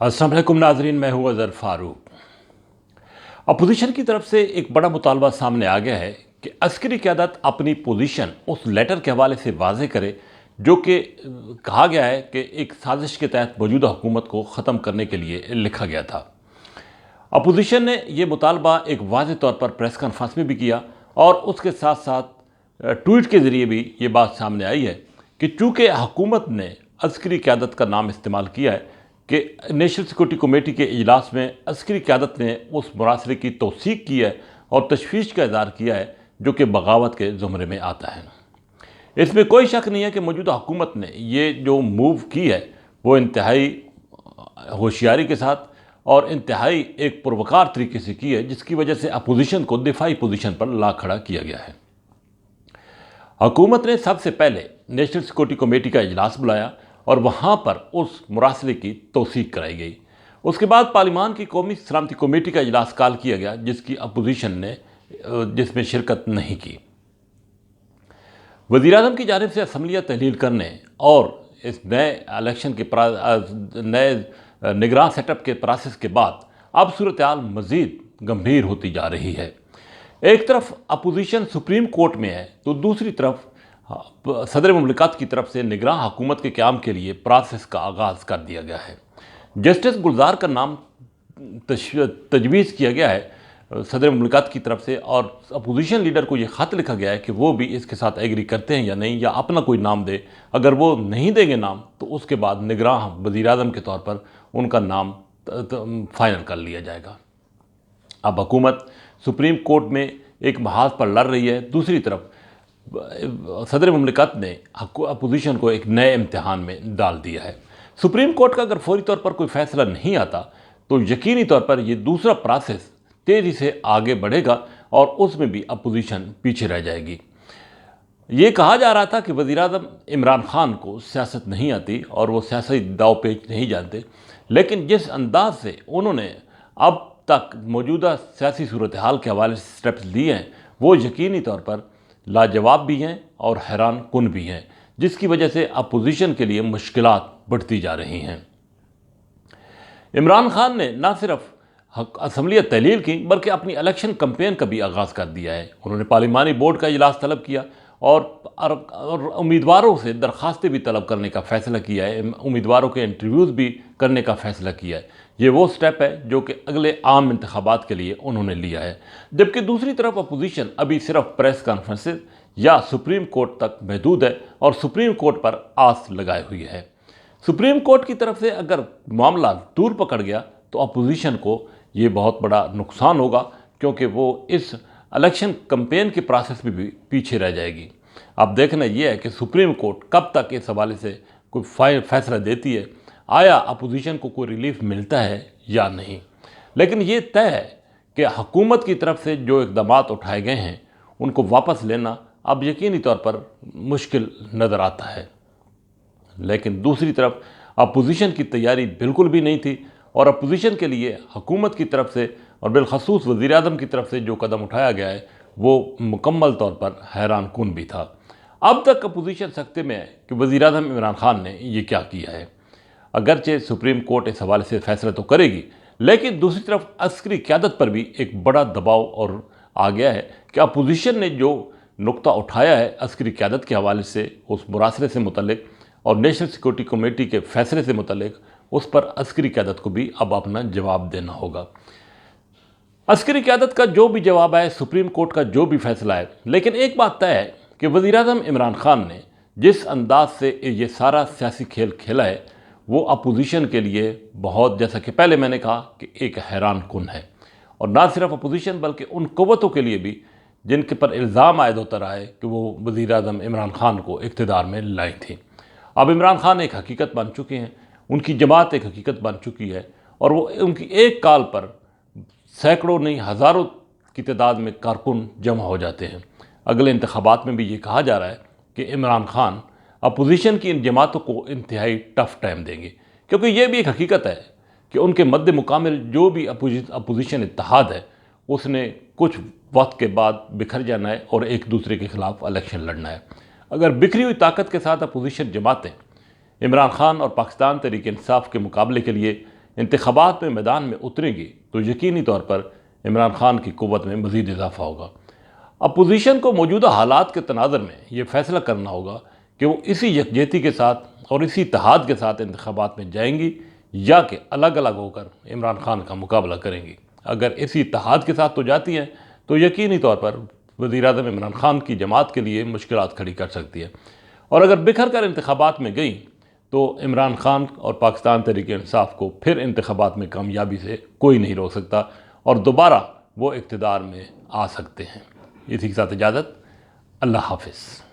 अस्सलाम वालेकुम नाजरीन, मैं हूं अज़हर फ़ारूक। अपोजिशन की तरफ से एक बड़ा मुतालबा सामने आ गया है कि अस्करी क़यादत अपनी पोजीशन उस लेटर के हवाले से वाज़े करे जो कि कहा गया है कि एक साजिश के तहत मौजूदा हुकूमत को ख़त्म करने के लिए लिखा गया था। अपोजिशन ने यह मुतालबा एक वाज़े तौर पर प्रेस कॉन्फ्रेंस में भी किया और उसके साथ साथ ट्वीट के ज़रिए भी ये बात सामने आई है कि चूँकि हुकूमत ने अस्करी क़यादत का नाम इस्तेमाल किया है कि नेशनल सिक्योरिटी कमेटी के इजलास में अस्करी क़यादत ने उस मुरासले की तौसीक की है और तशवीश का इज़हार किया है जो कि बगावत के ज़ुमरे में आता है। इसमें कोई शक नहीं है कि मौजूदा हुकूमत ने ये जो मूव की है वो इंतहाई होशियारी के साथ और इंतहाई एक पुरवकार तरीके से की है, जिसकी वजह से अपोजिशन को दिफाई पोजीशन पर ला खड़ा किया गया है। हुकूमत ने सबसे पहले नेशनल सिक्योरिटी कमेटी का इजलास बुलाया और वहाँ पर उस मुरासले की तौसीक कराई गई। उसके बाद पार्लिमान की कौमी सलामती कमेटी का इजलास कॉल किया गया जिसमें शिरकत नहीं की। वज़ीर-ए-आज़म की जानिब से असम्बलियाँ तहलील करने और इस नए इलेक्शन के नए निगरान सेटअप के प्रोसेस के बाद अब सूरत हाल मज़ीद गंभीर होती जा रही है। एक तरफ अपोजिशन सुप्रीम कोर्ट में है तो दूसरी तरफ सदर मुमलिकत की तरफ से निगरान हुकूमत के क़याम के लिए प्रोसेस का आगाज़ कर दिया गया है। जस्टिस गुलजार का नाम तजवीज़ किया गया है सदर मुमलिकत की तरफ से और अपोजिशन लीडर को ये ख़त लिखा गया है कि वो भी इसके साथ एग्री करते हैं या नहीं, या अपना कोई नाम दे। अगर वो नहीं देंगे नाम तो उसके बाद निगरान वज़ीर-ए-आज़म के तौर पर उनका नाम फाइनल कर लिया जाएगा। अब हुकूमत सुप्रीम कोर्ट में एक महाज पर लड़ रही है, दूसरी तरफ सदर मुमलिकत ने अपोजिशन को एक नए इम्तिहान में डाल दिया है। सुप्रीम कोर्ट का अगर फौरी तौर पर कोई फैसला नहीं आता तो यकीनी तौर पर यह दूसरा प्रोसेस तेज़ी से आगे बढ़ेगा और उसमें भी अपोजिशन पीछे रह जाएगी। ये कहा जा रहा था कि वज़ीर-ए-आज़म इमरान खान को सियासत नहीं आती और वो सियासी दाव पेच नहीं जानते, लेकिन जिस अंदाज से उन्होंने अब तक मौजूदा सियासी सूरत हाल के हवाले से स्टेप्स लिए हैं वो यकीनी तौर पर लाजवाब भी हैं और हैरान कुन भी हैं, जिसकी वजह से अपोजिशन के लिए मुश्किलात बढ़ती जा रही हैं। इमरान खान ने न सिर्फ असम्बलियाँ तहलील की बल्कि अपनी इलेक्शन कैंपेन का भी आगाज़ कर दिया है। उन्होंने पार्लिमानी बोर्ड का इजलास तलब किया और उम्मीदवारों से दरख्वास्तें भी तलब करने का फ़ैसला किया है, उम्मीदवारों के इंटरव्यूज़ भी करने का फ़ैसला किया है। ये वो स्टेप है जो कि अगले आम इंतखाबात के लिए उन्होंने लिया है। जबकि दूसरी तरफ अपोजिशन अभी सिर्फ प्रेस कॉन्फ्रेंसेस या सुप्रीम कोर्ट तक महदूद है और सुप्रीम कोर्ट पर आस लगाई हुई है। सुप्रीम कोर्ट की तरफ से अगर मामला दूर पकड़ गया तो अपोजिशन को ये बहुत बड़ा नुकसान होगा, क्योंकि वो इस इलेक्शन कैंपेन के प्रोसेस में भी पीछे रह जाएगी। अब देखना यह है कि सुप्रीम कोर्ट कब तक इस हवाले से कोई फैसला देती है, आया अपोजिशन को कोई रिलीफ मिलता है या नहीं। लेकिन ये तय है कि हुकूमत की तरफ से जो इक़दाम उठाए गए हैं उनको वापस लेना अब यकीनी तौर पर मुश्किल नज़र आता है। लेकिन दूसरी तरफ अपोजिशन की तैयारी बिल्कुल भी नहीं थी और अपोजिशन के लिए हुकूमत की तरफ से और बिलखसूस वज़ीर-ए-आज़म की तरफ से जो कदम उठाया गया है वो मुकम्मल तौर पर हैरान कुन भी था। अब तक अपोजिशन सख्ते में है कि वज़ीर-ए-आज़म इमरान खान ने ये क्या किया है। अगरचे सुप्रीम कोर्ट इस हवाले से फैसला तो करेगी, लेकिन दूसरी तरफ अस्करी क़यादत पर भी एक बड़ा दबाव और आ गया है कि अपोजिशन ने जो नुक्ता उठाया है अस्करी क़यादत के हवाले से, उस मुरासले से मुतल्लिक और नेशनल सिक्योरिटी कमेटी के फैसले से मुतल्लिक, उस पर अस्करी क़यादत को भी अब अपना जवाब देना होगा। अस्करी क़यादत का जो भी जवाब है, सुप्रीम कोर्ट का जो भी फैसला है, लेकिन एक बात तय है कि वज़ीर-ए-आज़म इमरान खान ने जिस अंदाज से ये सारा सियासी खेल खेला है वो अपोजिशन के लिए बहुत, जैसा कि पहले मैंने कहा, कि एक हैरान कुन है। और ना सिर्फ अपोजिशन बल्कि उन क़ुव्वतों के लिए भी जिनके पर इल्ज़ाम आयद होता रहा है कि वो वज़ीर-ए-आज़म इमरान खान को इक़्तिदार में लाई थी। अब इमरान खान एक हकीकत बन चुके हैं, उनकी जमात एक हकीकत बन चुकी है और वो उनकी एक काल पर सैकड़ों नहीं हज़ारों की तादाद में कारकुन जमा हो जाते हैं। अगले इंतखाबात में भी ये कहा जा रहा है कि इमरान खान अपोजिशन की इन जमातों को इंतहाई टफ टाइम देंगे, क्योंकि ये भी एक हकीकत है कि उनके मद्दे मुकाबिल जो भी अपोजिशन इत्तेहाद है उसने कुछ वक्त के बाद बिखर जाना है और एक दूसरे के ख़िलाफ़ इलेक्शन लड़ना है। अगर बिखरी हुई ताकत के साथ अपोजिशन जमातें इमरान खान और पाकिस्तान तहरीक इंसाफ के मुकाबले के लिए इंतखाबात में मैदान में उतरेंगी तो यकीनी तौर पर इमरान खान की क़ुव्वत में मज़ीद इजाफा होगा। अपोजिशन को मौजूदा हालात के तनाज़ुर में ये फ़ैसला करना होगा कि वो इसी यकजहती के साथ और इसी इत्तेहाद के साथ इंतखाबात में जाएंगी या कि अलग अलग होकर इमरान खान का मुकाबला करेंगी। अगर इसी इत्तेहाद के साथ तो जाती हैं तो यकीनी तौर पर वज़ीर-ए-आज़म इमरान खान की जमात के लिए मुश्किलात खड़ी कर सकती है, और अगर बिखर कर इंतखाबात में गई तो इमरान खान और पाकिस्तान तहरीक-ए-इंसाफ को फिर इंतखाबात में कामयाबी से कोई नहीं रोक सकता और दोबारा वो इक़्तिदार में आ सकते हैं। इसी के साथ इजाज़त, अल्लाह हाफ़िज़।